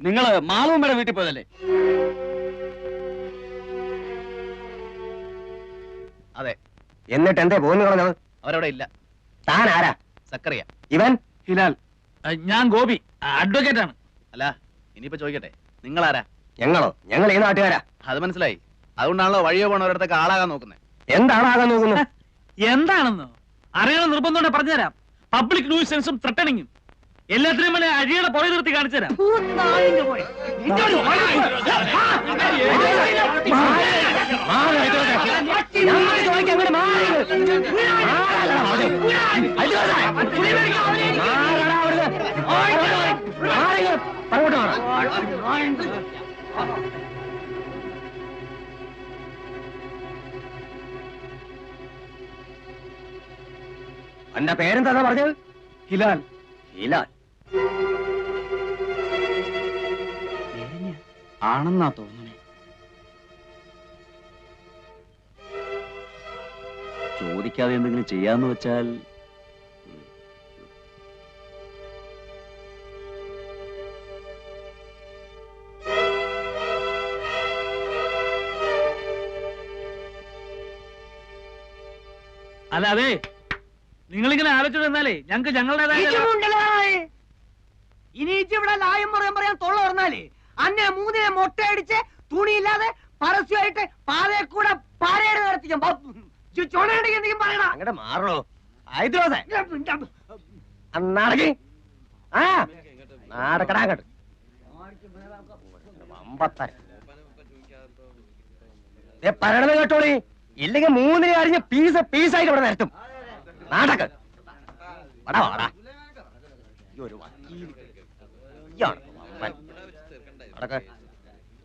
നിങ്ങള് മാളുമ്മയുടെ വീട്ടിൽ പോയതല്ലേ? അതെ. എന്നിട്ട് എന്തേ പോന്നു കളഞ്ഞത്? അവരവിടെ ഇല്ല. താൻ ആരാ? സക്കറിയ. ഇവൻ ഹിലാൽ. ഞാൻ ഗോപി, അഡ്വക്കേറ്റ് ആണ്. അല്ല, ഇനിയിപ്പോ ചോദിക്കട്ടെ, നിങ്ങളാരാ? ഞങ്ങളോ? ഞങ്ങൾ ഈ നാട്ടുകാരാ. അത് മനസ്സിലായി. അതുകൊണ്ടാണല്ലോ വഴിയോ പോണവരടുത്തൊക്കെ ആളാകാൻ നോക്കുന്നത്. എന്താണാകാൻ നോക്കുന്നത്? എന്താണെന്നോ അറിയണം നിർബന്ധം പറഞ്ഞുതരാം. പബ്ലിക് ന്യൂസൻസും ത്രട്ടണിങ്ങും എല്ലാത്തിനും വേണ്ടി അഴിയുടെ പുറകെ നിർത്തി കാണിച്ചു തരാം. എന്റെ പേരെന്താ പറഞ്ഞത്? ഹിലാൽ. ഹിലാൽ ആണെന്നാ തോന്നുന്നേ. ചോദിക്കാതെ എന്തെങ്കിലും ചെയ്യാന്ന് വെച്ചാൽ അതെ. നിങ്ങളിങ്ങനെ ആലോചിച്ചു തന്നാലേ ഞങ്ങൾക്ക് ഞങ്ങളുടേതായ ഇനി ഇവിടെ ലായം പറയാൻ തൊള്ള പറഞ്ഞാലേ അന്നെ മൂന്നിനെ മൊട്ടയടിച്ച് തുണിയില്ലാതെ പരസ്യമായിട്ട് പാതയെ കൂടെ പാരയുടെ നടത്തിക്കും. എന്തെങ്കിലും പറയണ അങ്ങടെ മാറണോ? നാടക്കടാങ്ങട്ട് പറയണത് കേട്ടോളി. ഇല്ലെങ്കിൽ മൂന്നിനെ അറിഞ്ഞ് പീസായിട്ട് ഇവിടെ നിരത്തും. നാടക്ക്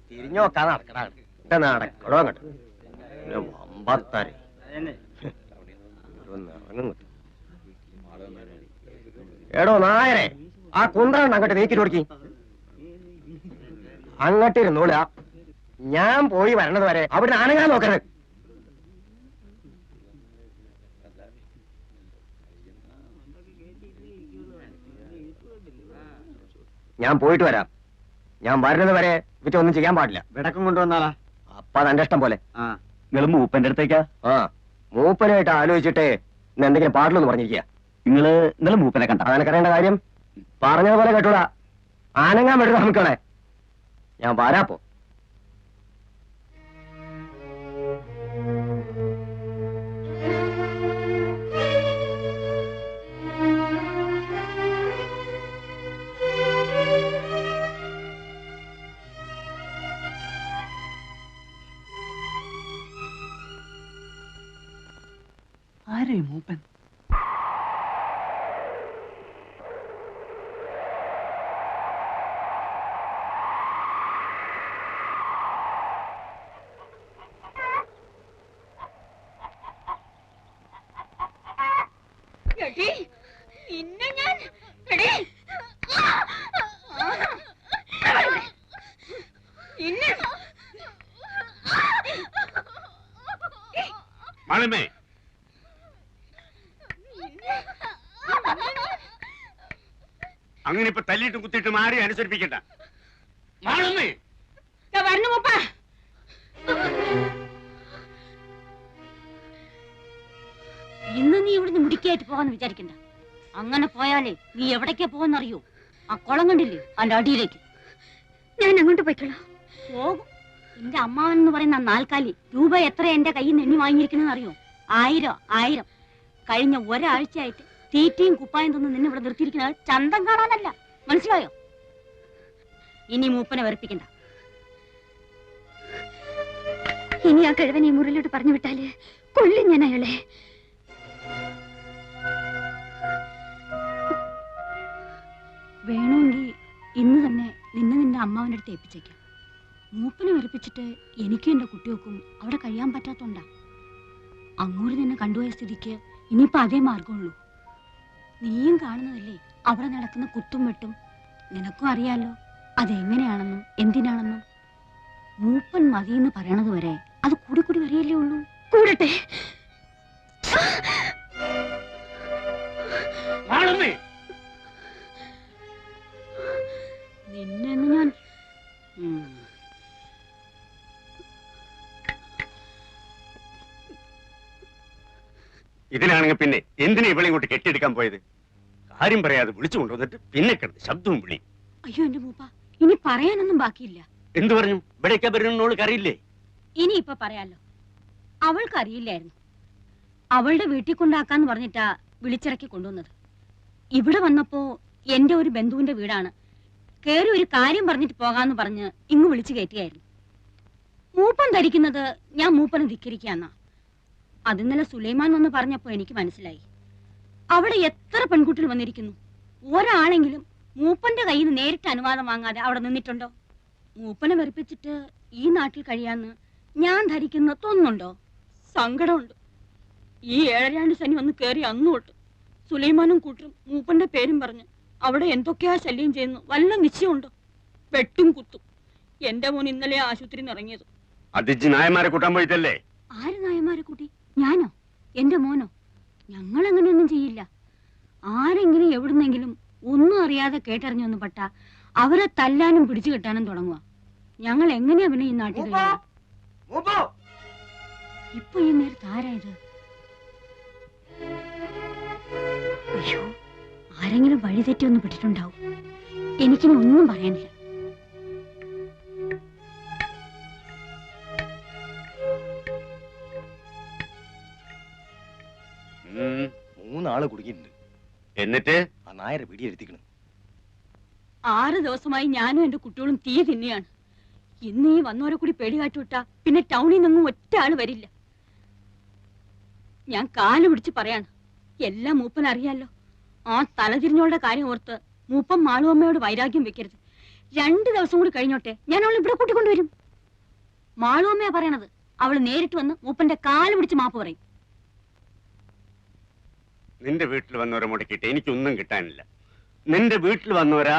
തിരിഞ്ഞു നോക്കാതെ നടക്കടാ. നടക്കടോ അങ്ങോട്ട് വമ്പത്താര്. എടോ നായരെ, ആ കുന്ത്രണ്ട് അങ്ങോട്ട് നീക്കിട്ട് കൊടുക്കി. അങ്ങോട്ടിരുന്നോള. ഞാൻ പോയി വരണത് വരെ അവിടെ അനങ്ങാൻ നോക്കരുത്. ഞാൻ പോയിട്ട് വരാം. ഞാൻ വരുന്നത് വരെ ഇവറ്റ ഒന്നും ചെയ്യാൻ പാടില്ല. വിടക്കം കൊണ്ടുവന്നാളാ. അപ്പൊ അതെന്റെ ഇഷ്ടം പോലെ. നിങ്ങൾ മൂപ്പന്റെ അടുത്തേക്കാ? മൂപ്പനായിട്ട് ആലോചിച്ചിട്ട് ഇന്ന് എന്തെങ്കിലും പാടില്ലെന്ന് പറഞ്ഞിരിക്കുക. നിങ്ങള് മൂപ്പനെ കണ്ട? അതെനിക്കറിയേണ്ട കാര്യം. പറഞ്ഞതുപോലെ കേട്ടൂടാ. ആനങ്ങാൻ വേണ്ടി നമുക്കണേ. ഞാൻ വരാപ്പോ. ആരേ മൂപ്പൻ? അങ്ങനെ ഇപ്പൊ തല്ലിയിട്ടും കുത്തിയിട്ടും ആരെയും അനുസരിപ്പിക്കണ്ട. ഇന്ന് നീ ഇവിടുന്ന് മുടിക്കായിട്ട് പോകാന്ന് വിചാരിക്കണ്ട. അങ്ങനെ പോയാലേ നീ എവിടേക്കാ പോവാന്നറിയോ? ആ കുളം കണ്ടില്ലേ, അതിന്റെ അടിയിലേക്ക്. ഞാൻ അങ്ങോട്ട് പോയിക്കോളാം. പോകും. എന്റെ അമ്മാവൻ എന്ന് പറയുന്ന നാൽക്കാലി രൂപ എത്ര എന്റെ കയ്യിൽ നിന്ന് എണ്ണി വാങ്ങിയിരിക്കണെന്ന് അറിയോ? 1000. കഴിഞ്ഞ ഒരാഴ്ചയായിട്ട് തീറ്റയും കുപ്പായം തന്നു നിന്നെ ഇവിടെ നിർത്തിയിരിക്കുന്നത് ചന്തം കാണാനല്ല. മനസ്സിലായോ? ഇനി മൂപ്പനെ വെറുപ്പിക്കണ്ട. ഇനി ആ കഴിവനെ മുറിലോട്ട് പറഞ്ഞു വിട്ടാല് കൊല്ലും ഞാൻ അയാളെ. വേണമെങ്കിൽ ഇന്ന് തന്നെ നിന്റെ അമ്മാവന്റെ അടുത്ത് ഏൽപ്പിച്ചേക്കാം. മൂപ്പനെ വെറുപ്പിച്ചിട്ട് എനിക്കും എന്റെ കുട്ടികൾക്കും അവിടെ കഴിയാൻ പറ്റാത്തോണ്ടാ. അങ്ങോട്ട് നിന്നെ കണ്ടുപോയ സ്ഥിതിക്ക് ഇനിയിപ്പോ അതേ മാർഗമുള്ളൂ. നീയും കാണുന്നതല്ലേ അവിടെ നടക്കുന്ന കുത്തും വെട്ടും. നിനക്കും അറിയാലോ അതെങ്ങനെയാണെന്നും എന്തിനാണെന്നും. മൂപ്പൻ മതിയെന്ന് പറയണത് വരെ അത് കൂടി കൂടി വരികയല്ലേ ഉള്ളൂ. കൂടട്ടെ. നിന്നെ ഞാൻ ഇതിനാണെങ്കിൽ പിന്നെ എന്തിനാ ഇവളെ ഇങ്ങോട്ട് കെട്ടിയെടുക്കാൻ പോയത്? കാര്യം പറയാതെ വിളിച്ചു കൊണ്ടുവന്നിട്ട് പിന്നെ കിടന്ന് ശബ്ദവും വിളി. അയ്യോ എന്റെ മൂപ്പ, ഇനി പറയാനൊന്നും ബാക്കിയില്ല. എന്തു പറഞ്ഞു? ഇവിടേക്ക് വരുന്നോൾക്ക് അറിയില്ലേ? ഇനി ഇപ്പൊ പറയാലോ. അവൾക്ക് അറിയില്ലായിരുന്നു. അവളുടെ വീട്ടിൽ കൊണ്ടാക്കാന്ന് പറഞ്ഞിട്ടാ വിളിച്ചിറക്കി കൊണ്ടുവന്നത്. ഇവിടെ വന്നപ്പോ എന്റെ ഒരു ബന്ധുവിന്റെ വീടാണ്, കേറി ഒരു കാര്യം പറഞ്ഞിട്ട് പോകാന്ന് പറഞ്ഞ് ഇങ്ങ് വിളിച്ചു കയറ്റിയായിരുന്നു. മൂപ്പൻ ധരിക്കുന്നത് ഞാൻ മൂപ്പനെ ധിക്കരിക്കാന്നാ. അതിന്നലെ സുലൈമാൻ വന്ന് പറഞ്ഞപ്പോ എനിക്ക് മനസ്സിലായി. അവിടെ എത്ര പെൺകുട്ടികൾ വന്നിരിക്കുന്നു, ഒരാളെങ്കിലും മൂപ്പന്റെ കയ്യിൽ നിന്ന് നേരിട്ട് അനുവാദം വാങ്ങാതെ അവിടെ നിന്നിട്ടുണ്ടോ? മൂപ്പനെ വെറുപ്പിച്ചിട്ട് ഈ നാട്ടിൽ കഴിയാന്ന് ഞാൻ ധരിക്കുന്ന തോന്നുന്നുണ്ടോ? സങ്കടമുണ്ട്. ഈ 7 ശനി വന്ന് കയറി അന്നു തൊട്ട് സുലൈമാനും കൂട്ടരും മൂപ്പന്റെ പേരും പറഞ്ഞ് അവിടെ എന്തൊക്കെയാ ശല്യം ചെയ്യുന്നു വല്ല നിശ്ചയമുണ്ടോ? വെട്ടും കുത്തും. എന്റെ മോൻ ഇന്നലെ ആശുപത്രിയിൽ നിന്ന് ഇറങ്ങിയത്. അതിജ് നായന്മാരെ കൂട്ടാൻ പോയിട്ടല്ലേ? ആര് നായന്മാരെ കൂട്ടി? ഞാനോ? എന്റെ മോനോ? ഞങ്ങൾ അങ്ങനെയൊന്നും ചെയ്യില്ല. ആരെങ്കിലും എവിടുന്നെങ്കിലും ഒന്നും അറിയാതെ കേട്ടറിഞ്ഞൊന്നും പെട്ട അവരെ തല്ലാനും പിടിച്ചു കെട്ടാനും തുടങ്ങുക. ഞങ്ങൾ എങ്ങനെയാ പിന്നെ ഈ നാട്ടിൽ കഴിയുക? ഇപ്പൊ ഈ നേരത്ത് ആരായത്? അയ്യോ, ആരെങ്കിലും വഴിതെറ്റി ഒന്ന് പെട്ടിട്ടുണ്ടാവും. എനിക്കിനി ഒന്നും പറയാനില്ല. മൂന്നാള് കുടുങ്ങിയിട്ടുണ്ട്. എന്നിട്ട് ആ നായരെ പിടിയെടുത്തിക്കണം. 6 ദിവസമായി ഞാനും എന്റെ കുട്ടികളും തീ തിന്നെയാണ്. ഇന്ന് ഈ വന്നവരെ കൂടി പേടി കാട്ടുവിട്ടാ പിന്നെ ടൗണിൽ നിന്നും ഒറ്റ ആള് വരില്ല. ഞാൻ കാല് പിടിച്ച് പറയാണ്, എല്ലാം മൂപ്പൻ അറിയാലോ. ആ തലതിരിഞ്ഞോളുടെ കാര്യം ഓർത്ത് മൂപ്പൻ മാളുവമ്മയോട് വൈരാഗ്യം വെക്കരുത്. 2 ദിവസം കൂടി കഴിഞ്ഞോട്ടെ, ഞാൻ അവളെ ഇവിടെ കൂട്ടിക്കൊണ്ടുവരും. മാളുവമ്മയാ പറയണത്. അവള് നേരിട്ട് വന്ന് മൂപ്പന്റെ കാല് പിടിച്ച് മാപ്പ് പറയും. നിന്റെ വീട്ടിൽ വന്നവരെ മുടക്കിയിട്ട് എനിക്കൊന്നും കിട്ടാനില്ല. നിന്റെ വീട്ടിൽ വന്നവരാ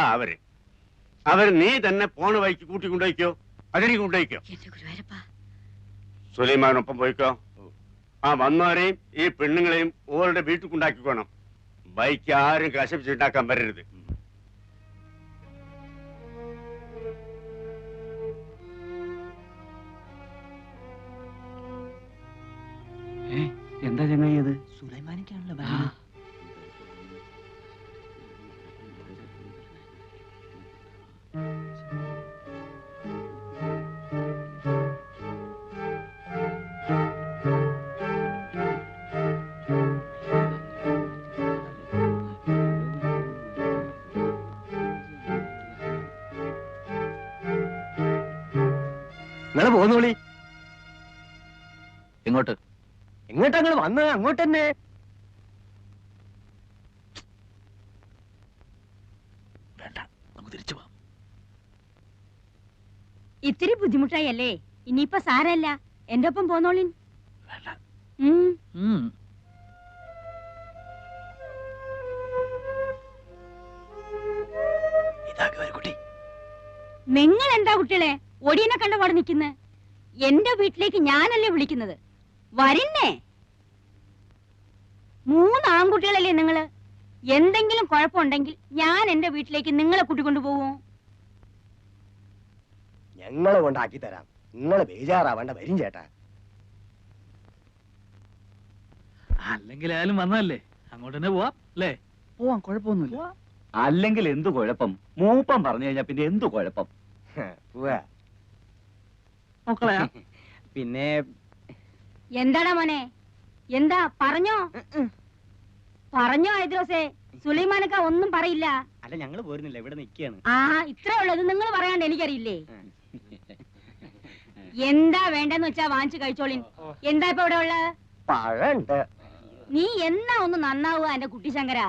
അവര് നീ തന്നെ പോണ വഴിക്ക് കൂട്ടിക്കൊണ്ടുപോയിക്കോ, അതിലേക്ക് കൊണ്ടുപോയിക്കോ. എന്റെ ഗുരുവായൂരപ്പാ, സുലൈമാനൊപ്പം പോയിക്കോ. ആ വന്നവരെയും ഈ പെണ്ണുങ്ങളെയും ഓരുടെ വീട്ടിൽ കൊണ്ടാക്കിക്കോണം. ബൈക്ക് ആരും കശപ്പിച്ചുണ്ടാക്കാൻ വരരുത്. എന്താ ചങ്ങായത്? സുലൈമാനിക്കാണല്ലോ. നിങ്ങള് പോന്നോളി. എങ്ങോട്ട്? എങ്ങോട്ടാ നിങ്ങൾ വന്ന്? അങ്ങോട്ട് തന്നെ. വേണ്ട, നമുക്ക് തിരിച്ചു പോവാം. ഇത്തിരി ബുദ്ധിമുട്ടായി അല്ലേ? ഇനിയിപ്പൊ സാരല്ല, എന്റെ ഒപ്പം പോന്നോളിൻ. വേണ്ട. കുട്ടി, നിങ്ങൾ എന്താ കുട്ടികളെ ഒടിയനെ കണ്ടപാട് നിൽക്കുന്നത്? എന്റെ വീട്ടിലേക്ക് ഞാനല്ലേ വിളിക്കുന്നത്? വരിന്നേ. 3 ആൺകുട്ടികളല്ലേ നിങ്ങള്? എന്തെങ്കിലും കുഴപ്പമുണ്ടെങ്കിൽ ഞാൻ എന്റെ വീട്ടിലേക്ക് നിങ്ങളെ കൂട്ടിക്കൊണ്ടു പോവോ? ഞങ്ങളെ കൊണ്ടാക്കി തരാം. നിങ്ങള് ബേജാറാവേണ്ട, വരും ചേട്ടാ. അല്ലെങ്കിൽ ആയാലും വന്നതല്ലേ, അങ്ങോട്ട് തന്നെ പോവാം അല്ലേ? പോവാം, കുഴപ്പമൊന്നുമില്ല. അല്ലെങ്കിൽ എന്തു കുഴപ്പം? മൂപ്പം പറഞ്ഞു കഴിഞ്ഞാ പിന്നെ എന്തു കുഴപ്പം? മക്കളെ പിന്നെ എന്താടാ മോനെ? എന്താ പറഞ്ഞോ? പറഞ്ഞോ ഐദ്രോസേ? സുലൈമാനക്ക ഒന്നും പറയില്ല. അല്ല, ഞങ്ങള് പോരുന്നില്ല, ഇവിടെ നിൽക്കുകയാണ്. ആ, ഇത്രേ ഉള്ളത്. നിങ്ങൾ പറയാണ്ട് എനിക്കറിയില്ലേ? എന്താ വേണ്ടെന്ന് വെച്ചാ വാങ്ങിച്ചു കഴിച്ചോളിൻ. എന്താ ഇപ്പൊ ഇവിടെ ഉള്ളത്? പഴണ്ട്. നീ എന്നാ ഒന്ന് നന്നാവുക എന്റെ കുട്ടി ശങ്കര?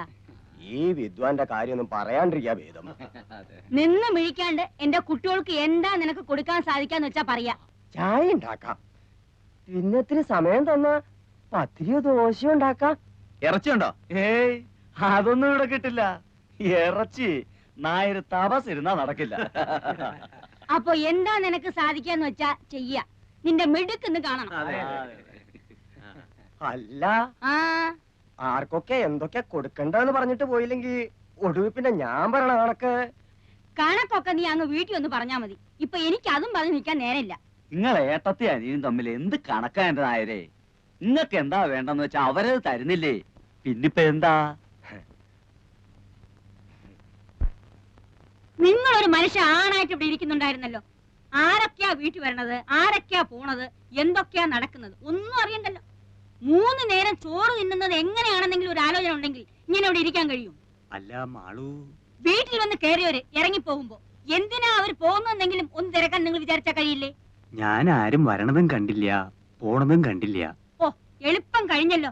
ഈ വിദ്വാന്റെ കാര്യമൊന്നും പറയാണ്ടിരിക്കാ ഭേദം. നിന്ന് മിഴിക്കാണ്ട് എന്റെ കുട്ടികൾക്ക് എന്താ നിനക്ക് കൊടുക്കാൻ സാധിക്കാന്ന് വെച്ചാ പറയാ. ചായ ഉണ്ടാക്കാം, പിന്നെ ഇത്തിരി സമയം തന്ന പത്തിരിയോ ദോശയോ ഉണ്ടാക്കാം. ഇറച്ചിയുണ്ടോ? ഏയ്, അതൊന്നും ഇവിടെ കിട്ടില്ല. ഇറച്ചി നായര് തപസിരുന്നാ നടക്കില്ല. അപ്പൊ എന്താ നിനക്ക് സാധിക്കാന്ന് വെച്ചാ ചെയ്യ. നിന്റെ മിടുക്കെന്ന് കാണണം. അല്ല, ആ, ആർക്കൊക്കെ എന്തൊക്കെ കൊടുക്കണ്ടെന്ന് പറഞ്ഞിട്ട് പോയില്ലെങ്കി ഒടുവിൽ പിന്നെ ഞാൻ പറയണ കണക്കൊക്കെ നീ അങ്ങ് വീട്ടിൽ ഒന്ന് പറഞ്ഞാ മതി. ഇപ്പൊ എനിക്ക് അതും പറഞ്ഞ് നിൽക്കാൻ നേരമില്ല. നിങ്ങൾ ഏട്ടത്തി അനിയും തമ്മിൽ എന്ത് കണക്കാ എന്റെ നായരെ? നിങ്ങൾക്ക് എന്താ വേണ്ടെന്ന് വെച്ചാ അവരത് തരുന്നില്ലേ, പിന്നിപ്പ എന്താ? നിങ്ങളൊരു മനുഷ്യ ആണായിട്ട് ഇവിടെ ഇരിക്കുന്നുണ്ടായിരുന്നല്ലോ. ആരൊക്കെയാ വീട്ടിൽ വരണത്, ആരൊക്കെയാ പോണത്, എന്തൊക്കെയാ നടക്കുന്നത് ഒന്നും അറിയണ്ടല്ലോ. 3 നേരം ചോറ് തിന്നുന്നത് എങ്ങനെയാണെന്നെങ്കിലും ഒരു ആലോചന ഉണ്ടെങ്കിൽ ഇങ്ങനെ ഇവിടെ ഇരിക്കാൻ കഴിയും? അല്ല മാളു, വീട്ടിൽ വന്ന് കയറിയവര് ഇറങ്ങി പോകുമ്പോ എന്തിനാ അവർ പോകുന്നെങ്കിലും ഒന്ന് തിരക്കാൻ നിങ്ങൾ വിചാരിച്ചാ കഴിയില്ലേ? ഞാൻ ആരും വരണതും കണ്ടില്ല, പോണതും കണ്ടില്ല. ഓ, എളുപ്പം കഴിഞ്ഞല്ലോ.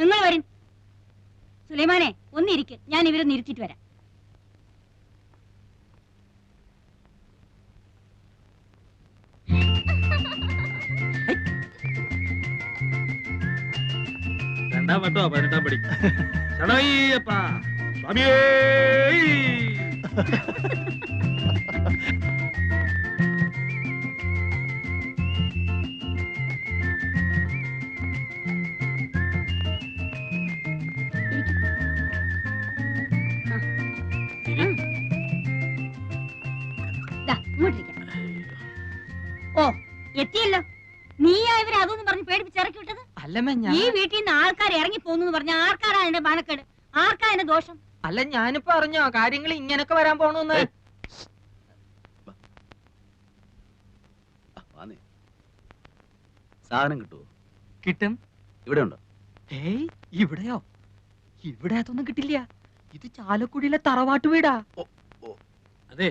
നിങ്ങൾ വരും. സുലൈമാനെ ഒന്നിരിക്ക്, ഞാൻ ഇവരൊന്ന് ഇരുത്തിട്ട് വരാം. രണ്ടാം വട്ടോ 18ാം പടി. ശരണയ്യപ്പ സ്വാമിയേ. ദാ, ഇങ്ങോട്ടിരിക്കാം. ഓ, എത്തിയല്ലോ. നീയാ ഇവരെ അതൊന്നും പറഞ്ഞ് പേടിപ്പിച്ചിറക്കി വിട്ടത്? അല്ലമ്മ ഈ വീട്ടിൽ നിന്ന് ആൾക്കാർ ഇറങ്ങി പോകുന്നു പറഞ്ഞ ആർക്കാരാ എന്റെ ബാണക്കേട്? ആർക്കാ എന്റെ ദോഷം? അല്ല ഞാനിപ്പോ അറിഞ്ഞോ കാര്യങ്ങൾ ഇങ്ങനൊക്കെ വരാൻ പോണെന്ന്. സാധനം കിട്ടുമോ? കിട്ടും. ഇവിടെ ഉണ്ടോ? ഏയ്, ഇവിടെയോ? ഇവിടെ അതൊന്നും കിട്ടില്ല. ഇത് ചാലക്കുടിയിലെ തറവാട്ട് വീടാ. അതെ,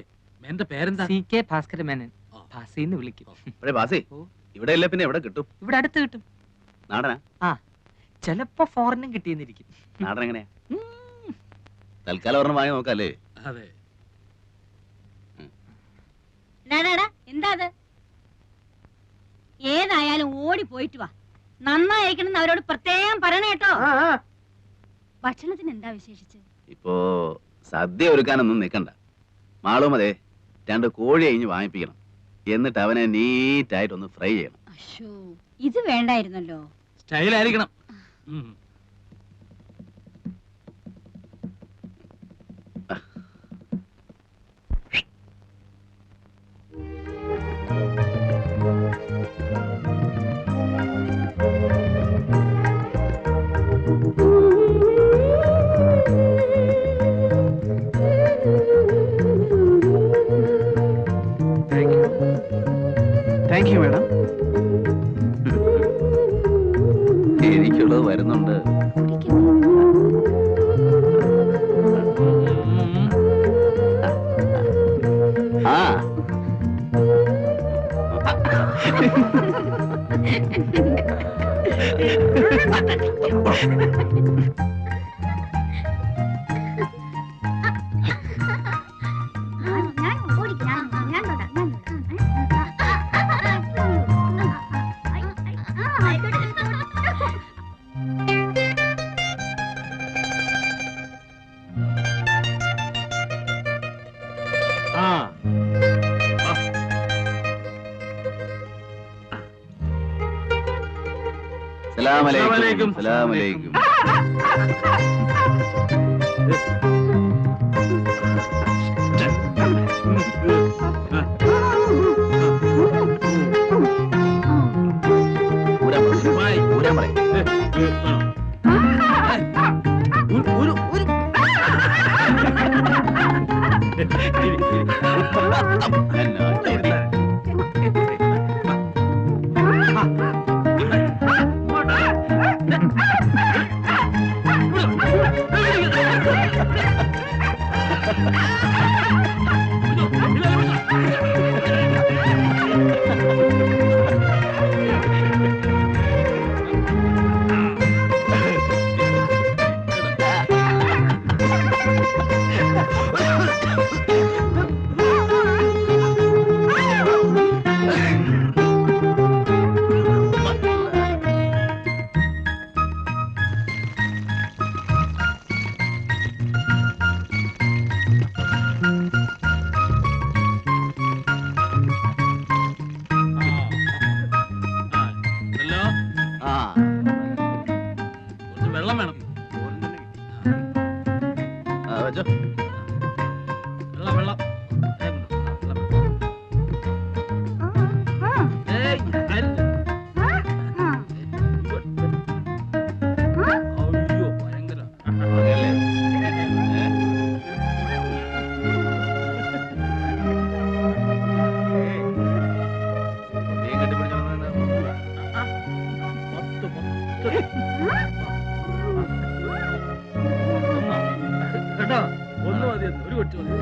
എന്റെ പേരെന്താ? CK ഭാസ്കര മേനൻ. ഭാസിന്ന് വിളിക്കും. ബാസി, ഇവിടെ ഇല്ല പിന്നെ എവിടെ കിട്ടും? ഇവിടെ അടുത്ത് കിട്ടും. നാടനാ? ചിലപ്പോ ഫോറിനും കിട്ടിയെന്നിരിക്കും. നാടൻ എങ്ങനെയാ? തൽക്കാലം ഒരെണ്ണം വാങ്ങി നോക്കാല്ലേ? അതെ. എന്താ അത്? ഏതായാലും ഓടി പോയിട്ട് വാ. നന്നായിരിക്കണം അവരോട് പ്രത്യേകം പറയണ കേട്ടോ. ഭക്ഷണത്തിന് എന്താ വിശേഷിച്ച്? ഇപ്പോ സദ്യ ഒരുക്കാനൊന്നും നിൽക്കണ്ട. മാളും അതെ 2 കോഴി അഴിഞ്ഞ് വാങ്ങിപ്പിക്കണം. എന്നിട്ട് അവനെ നീറ്റായിട്ടൊന്ന് ഫ്രൈ ചെയ്യണം. അശ്ശോ, ഇത് വേണ്ടായിരുന്നല്ലോ. സ്റ്റൈലായിരിക്കണം. Thank you madam. എനിക്കുള്ളത് വരുന്നുണ്ട്. ആ സലാമലൈക്കും. സലാമലൈക്കും. ഊരാൻ പറയും. കേട്ടോ ഒന്ന് മതി, ഒരു കൊച്ചു മതി.